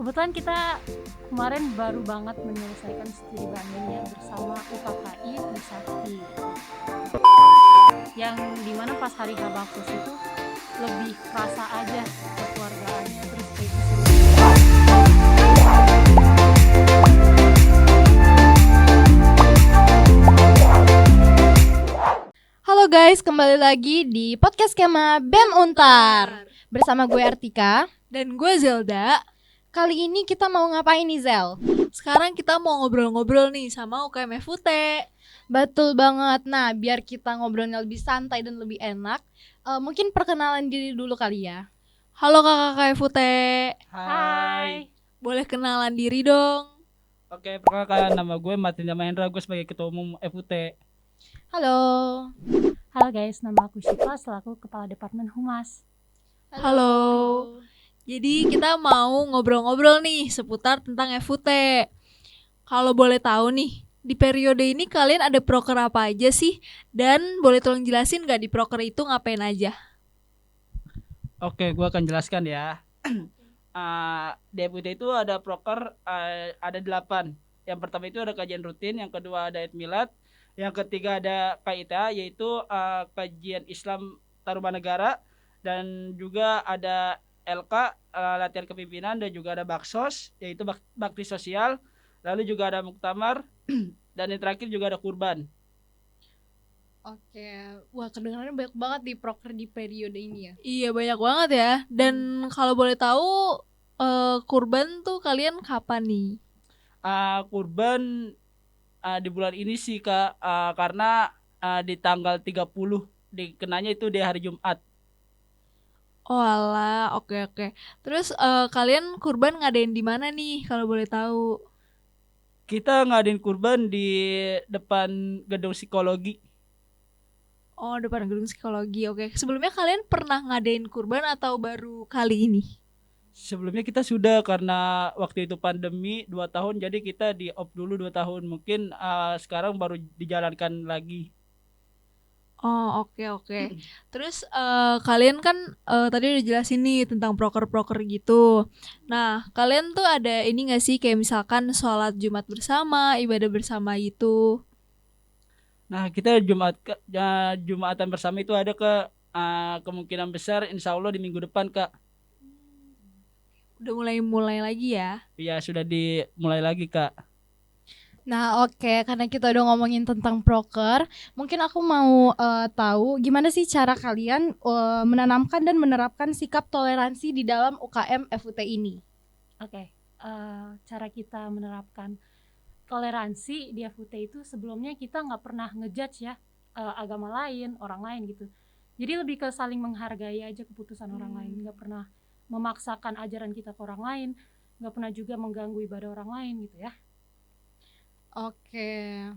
Kebetulan kita kemarin baru banget menyelesaikan studi bandingnya bersama UKKI Trisakti, yang dimana pas hari Habaksus itu lebih kerasa aja kekeluargaan, terus kayak gitu. Halo guys, kembali lagi di podcast Kema BEM Untar. Bersama gue Artika. Dan gue Zelda. Kali ini kita mau ngapain nih Zel? Sekarang kita mau ngobrol-ngobrol nih sama UKM FUT. Betul banget. Nah, biar kita ngobrolnya lebih santai dan lebih enak, mungkin perkenalan diri dulu kali ya. Halo kakak FUT. Hai. Boleh kenalan diri dong. Oke, perkenalkan nama gue Martin Mahendra, gue sebagai Ketua Umum FUT. Halo. Halo guys, nama aku Syifa selaku Kepala Departemen Humas. Halo. Jadi kita mau ngobrol-ngobrol nih seputar tentang FUT. Kalau boleh tahu nih, di periode ini kalian ada proker apa aja sih? Dan boleh tolong jelasin gak di proker itu ngapain aja? Oke, gue akan jelaskan ya. Di FUT itu ada proker, ada 8. Yang pertama itu ada kajian rutin, yang kedua ada Milad, yang ketiga ada KITA, yaitu kajian Islam Tarumanegara, dan juga ada LK, latihan kepemimpinan, dan juga ada Baksos, yaitu bakti sosial, lalu juga ada Muktamar, dan yang terakhir juga ada kurban. Oke, wah kedengarannya banyak banget di proker di periode ini ya. Iya banyak banget ya. Dan kalau boleh tahu kurban tuh kalian kapan nih? Kurban di bulan ini sih Kak, karena di tanggal 30 dikenanya itu di hari Jumat. Oh alah, oke. Terus kalian kurban ngadain di mana nih kalau boleh tahu? Kita ngadain kurban di depan gedung psikologi. Oh, depan gedung psikologi. Oke. Sebelumnya kalian pernah ngadain kurban atau baru kali ini? Sebelumnya kita sudah, karena waktu itu pandemi 2 tahun, jadi kita di off dulu 2 tahun. Mungkin sekarang baru dijalankan lagi. Oh, oke. Terus kalian kan tadi udah jelasin nih tentang proker-proker gitu. Nah, kalian tuh ada ini gak sih kayak misalkan sholat Jumat bersama, ibadah bersama gitu? Nah, kita Jumatan bersama itu ada kemungkinan besar insya Allah di minggu depan Kak. Udah mulai lagi ya? Ya, sudah dimulai lagi Kak. Nah oke, karena kita udah ngomongin tentang proker, mungkin aku mau tahu gimana sih cara kalian menanamkan dan menerapkan sikap toleransi di dalam UKM FUT ini. Oke, cara kita menerapkan toleransi di FUT itu sebelumnya kita nggak pernah ngejudge ya agama lain, orang lain gitu. Jadi lebih ke saling menghargai aja keputusan orang lain, nggak pernah memaksakan ajaran kita ke orang lain, nggak pernah juga mengganggu ibadah orang lain gitu ya. Oke,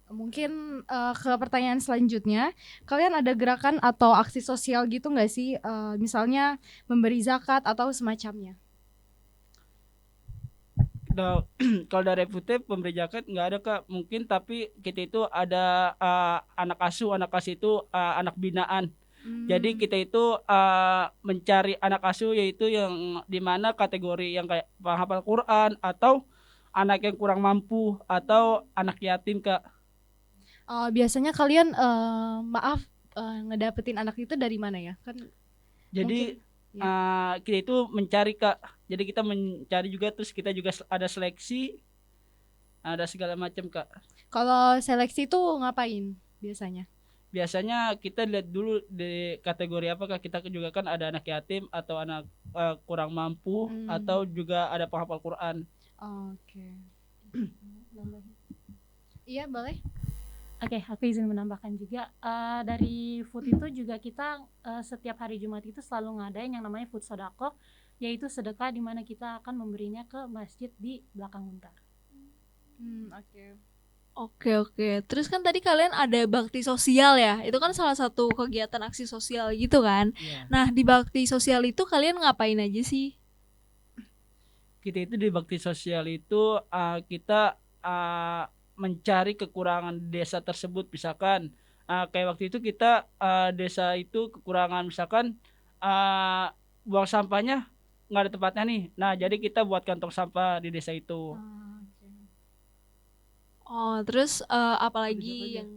mungkin ke pertanyaan selanjutnya, kalian ada gerakan atau aksi sosial gitu nggak sih, misalnya memberi zakat atau semacamnya? Kalau dari FUT pemberi zakat nggak ada Kak. Mungkin tapi kita itu ada anak asuh itu anak binaan. Jadi kita itu mencari anak asuh, yaitu yang dimana kategori yang kayak penghafal Quran, atau anak yang kurang mampu, atau anak yatim Kak. Biasanya kalian ngedapetin anak itu dari mana ya? Kan Jadi mungkin, kita itu mencari Kak. Jadi kita mencari juga, terus kita juga ada seleksi, ada segala macam Kak. kalau seleksi itu ngapain biasanya? Biasanya kita lihat dulu di kategori apa Kak. Kita juga kan ada anak yatim, atau anak kurang mampu, atau juga ada penghafal Quran. Oke. Iya boleh. Oke, aku izin menambahkan juga dari food itu juga kita setiap hari Jumat itu selalu ngadain yang namanya food sodako, yaitu sedekah di mana kita akan memberinya ke masjid di belakang Untar. Oke. Oke. Terus kan tadi kalian ada bakti sosial ya? Itu kan salah satu kegiatan aksi sosial gitu kan? Yeah. Nah, di bakti sosial itu kalian ngapain aja sih? Kita itu di bakti sosial itu kita mencari kekurangan desa tersebut. Misalkan kayak waktu itu kita desa itu kekurangan, misalkan buang sampahnya nggak ada tempatnya nih. Nah, jadi kita buat kantong sampah di desa itu. Oh, terus apalagi yang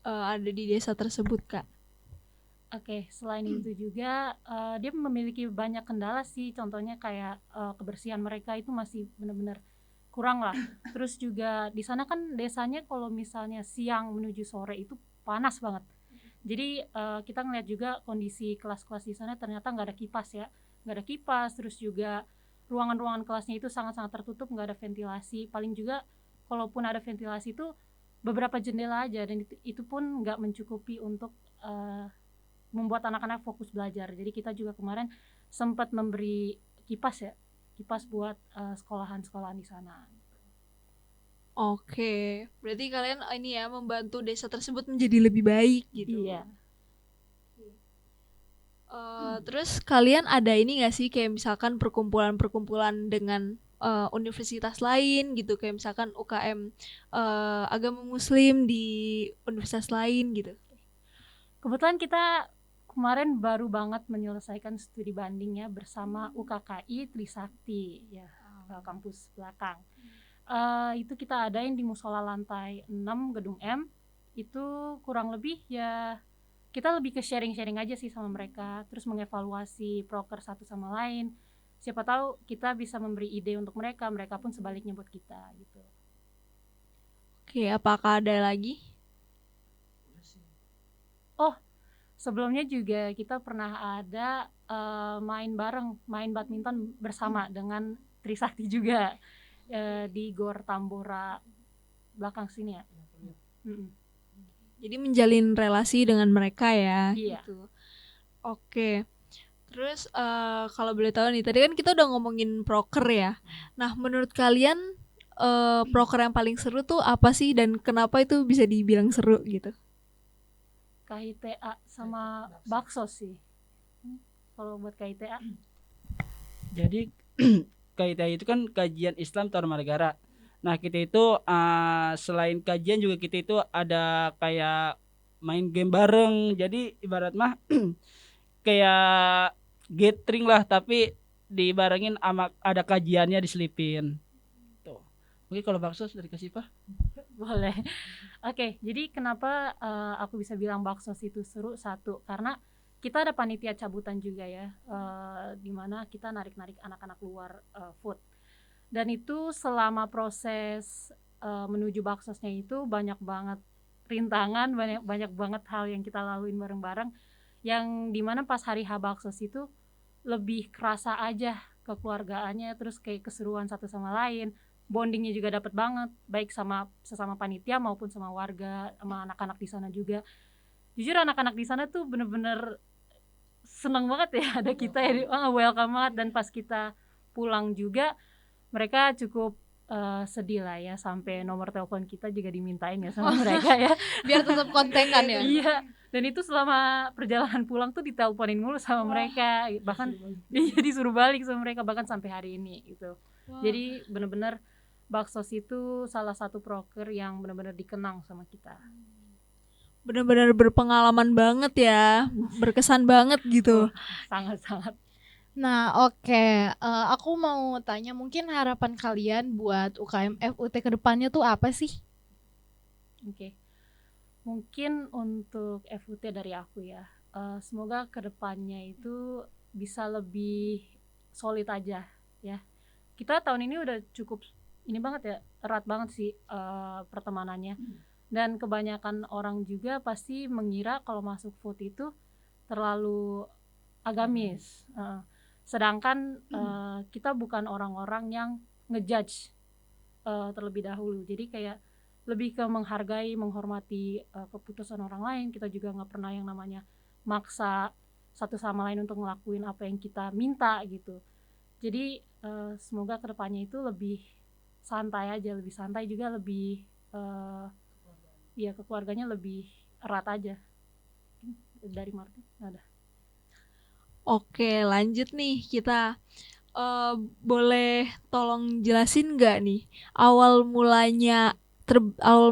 ada di desa tersebut, Kak? Oke, selain itu juga dia memiliki banyak kendala sih. Contohnya kayak kebersihan mereka itu masih benar-benar kurang lah. Terus juga di sana kan desanya kalau misalnya siang menuju sore itu panas banget. Jadi kita ngeliat juga kondisi kelas-kelas di sana ternyata nggak ada kipas ya, nggak ada kipas. Terus juga ruangan-ruangan kelasnya itu sangat-sangat tertutup, nggak ada ventilasi. Paling juga kalaupun ada ventilasi itu beberapa jendela aja, dan itu pun nggak mencukupi untuk membuat anak-anak fokus belajar. Jadi kita juga kemarin sempat memberi kipas ya, kipas buat sekolahan-sekolahan di sana. Oke, berarti kalian ini ya membantu desa tersebut menjadi lebih baik gitu. Iya. Terus kalian ada ini gak sih kayak misalkan perkumpulan-perkumpulan dengan universitas lain gitu, kayak misalkan UKM agama muslim di universitas lain gitu? Kebetulan kita kemarin baru banget menyelesaikan studi banding ya bersama UKKI Trisakti ya, kampus belakang. Itu kita adain di musola lantai 6 gedung M. Itu kurang lebih ya kita lebih ke sharing-sharing aja sih sama mereka, terus mengevaluasi proker satu sama lain. Siapa tahu kita bisa memberi ide untuk mereka, mereka pun sebaliknya buat kita gitu. Oke, apakah ada lagi? Oh, sebelumnya juga kita pernah ada main bareng, main badminton bersama dengan Trisakti juga di Gor Tambora belakang sini ya. Jadi menjalin relasi dengan mereka ya. Iya. Gitu. Oke. Terus kalau boleh tahu nih, tadi kan kita udah ngomongin proker ya. Nah, menurut kalian proker yang paling seru tuh apa sih, dan kenapa itu bisa dibilang seru gitu? KITA sama bakso sih. Kalau buat KITA. Jadi KITA itu kan kajian Islam Tarumanegara. Nah, kita itu selain kajian juga kita itu ada kayak main game bareng. Jadi ibarat mah kayak gathering lah, tapi dibarengin sama ada kajiannya diselipin. Tuh. Mungkin kalau bakso dari Kasifah? Boleh. Oke, jadi kenapa aku bisa bilang bakso itu seru? Satu, karena kita ada panitia cabutan juga ya, dimana kita narik-narik anak-anak luar food. Dan itu selama proses menuju baksosnya itu banyak banget rintangan, banyak banget hal yang kita laluin bareng-bareng, yang dimana pas hari H baksos itu lebih kerasa aja kekeluargaannya, terus kayak keseruan satu sama lain, bondingnya juga dapet banget, baik sama sesama panitia maupun sama warga, sama anak-anak di sana juga. Jujur anak-anak di sana tuh bener-bener seneng banget ya ada kita ya, welcome banget. Dan pas kita pulang juga mereka cukup sedih lah ya, sampai nomor telepon kita juga dimintain ya sama mereka ya, Biar tetap kontekan ya. iya. Dan itu selama perjalanan pulang tuh diteleponin mulu sama mereka, bahkan iya disuruh balik sama mereka, bahkan sampai hari ini gitu. Jadi bener-bener baksos itu salah satu proker yang bener-bener dikenang sama kita. Benar-benar berpengalaman banget ya, berkesan banget gitu. Sangat-sangat. Nah, oke. Aku mau tanya, mungkin harapan kalian buat UKM FUT ke depannya tuh apa sih? Oke. Mungkin untuk FUT dari aku ya, semoga kedepannya itu bisa lebih solid aja ya. Kita tahun ini udah cukup ini banget ya, erat banget sih pertemanannya. Dan kebanyakan orang juga pasti mengira kalau masuk FUT itu terlalu agamis. Sedangkan kita bukan orang-orang yang ngejudge terlebih dahulu. Jadi kayak lebih ke menghargai, menghormati keputusan orang lain. Kita juga nggak pernah yang namanya maksa satu sama lain untuk ngelakuin apa yang kita minta gitu. Jadi semoga kedepannya itu lebih santai aja, lebih santai juga, lebih ya kekeluarganya lebih erat aja. Dari Martin ada. Oke, lanjut nih kita. Boleh tolong jelasin nggak nih awal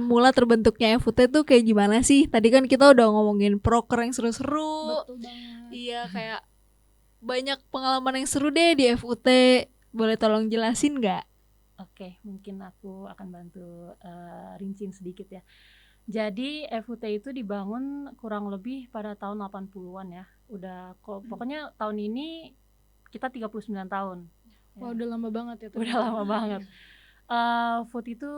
mula terbentuknya FUT tuh kayak gimana sih? Tadi kan kita udah ngomongin proker yang seru-seru. Betul banget. Iya, kayak banyak pengalaman yang seru deh di FUT. Boleh tolong jelasin nggak? Oke, mungkin aku akan bantu rinciin sedikit ya. Jadi FUT itu dibangun kurang lebih pada tahun 80-an ya. Pokoknya tahun ini kita 39 tahun. Wah, udah lama banget ya. Udah lama banget. FUT itu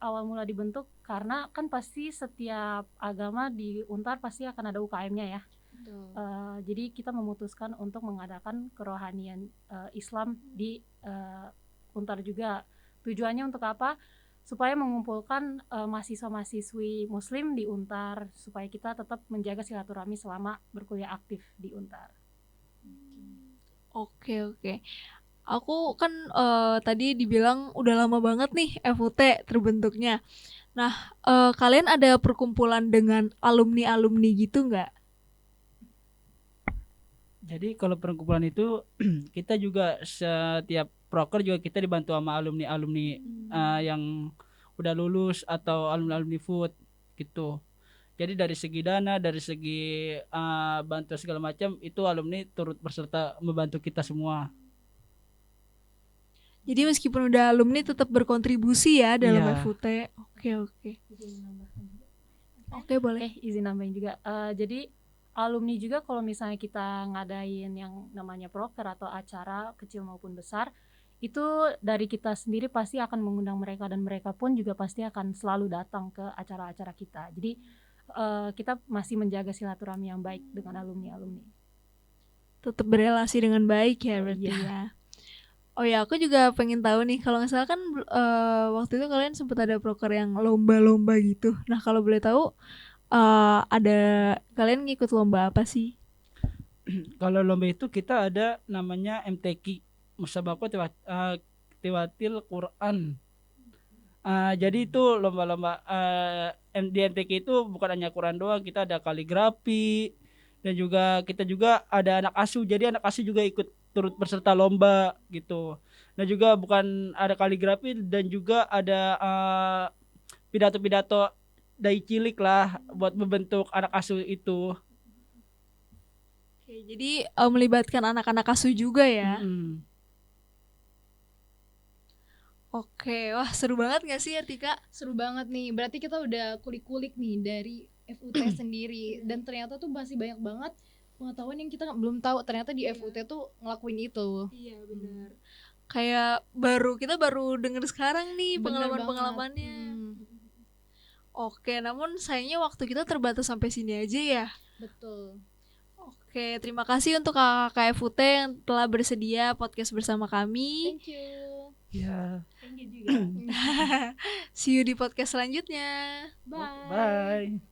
awal mula dibentuk karena kan pasti setiap agama di Untar pasti akan ada UKM-nya ya. Jadi kita memutuskan untuk mengadakan kerohanian Islam di Untar juga. Tujuannya untuk apa? Supaya mengumpulkan mahasiswa-mahasiswi Muslim di Untar, supaya kita tetap menjaga silaturahmi selama berkuliah aktif di Untar. Oke. Aku kan tadi dibilang udah lama banget nih FUT terbentuknya. Nah, kalian ada perkumpulan dengan alumni-alumni gitu nggak? Jadi kalau perkumpulan itu kita juga setiap proker juga kita dibantu sama alumni-alumni yang udah lulus atau alumni-alumni FUT gitu. Jadi dari segi dana, dari segi bantuan segala macam itu alumni turut berserta membantu kita semua. Jadi meskipun udah alumni tetap berkontribusi ya dalam Iya. FUT. Oke. Oke, boleh. Izin nambahin juga. Jadi alumni juga kalau misalnya kita ngadain yang namanya proker atau acara kecil maupun besar, itu dari kita sendiri pasti akan mengundang mereka, dan mereka pun juga pasti akan selalu datang ke acara-acara kita. Jadi kita masih menjaga silaturahmi yang baik dengan alumni-alumni. Tetap berelasi dengan baik ya berarti Iya. ya. Oh ya, aku juga pengen tahu nih, kalau nggak salah kan waktu itu kalian sempat ada proker yang lomba-lomba gitu. Nah, kalau boleh tahu ada kalian ngikut lomba apa sih? Kalau lomba itu kita ada namanya MTQ, Musabaqah Tilawatil Quran. Jadi itu lomba-lomba di MTQ itu bukan hanya Quran doang, kita ada kaligrafi, dan juga kita juga ada anak asuh. Jadi anak asuh juga ikut turut berserta lomba gitu. Dan juga bukan ada kaligrafi, dan juga ada pidato-pidato dari cilik lah buat membentuk anak asuh itu. Oke, jadi melibatkan anak-anak asuh juga ya. Oke, wah seru banget gak sih Artika? Seru banget nih. Berarti kita udah kulik-kulik nih dari FUT sendiri, dan ternyata tuh masih banyak banget pengetahuan yang kita belum tahu. Ternyata di FUT tuh ngelakuin itu. Iya benar. Kayak kita baru denger sekarang nih pengalaman-pengalamannya. Oke, namun sayangnya waktu kita terbatas sampai sini aja ya. Betul. Oke, terima kasih untuk kakak FUT yang telah bersedia podcast bersama kami. Thank you. Ya. Thank you juga. See you di podcast selanjutnya. Bye. Bye.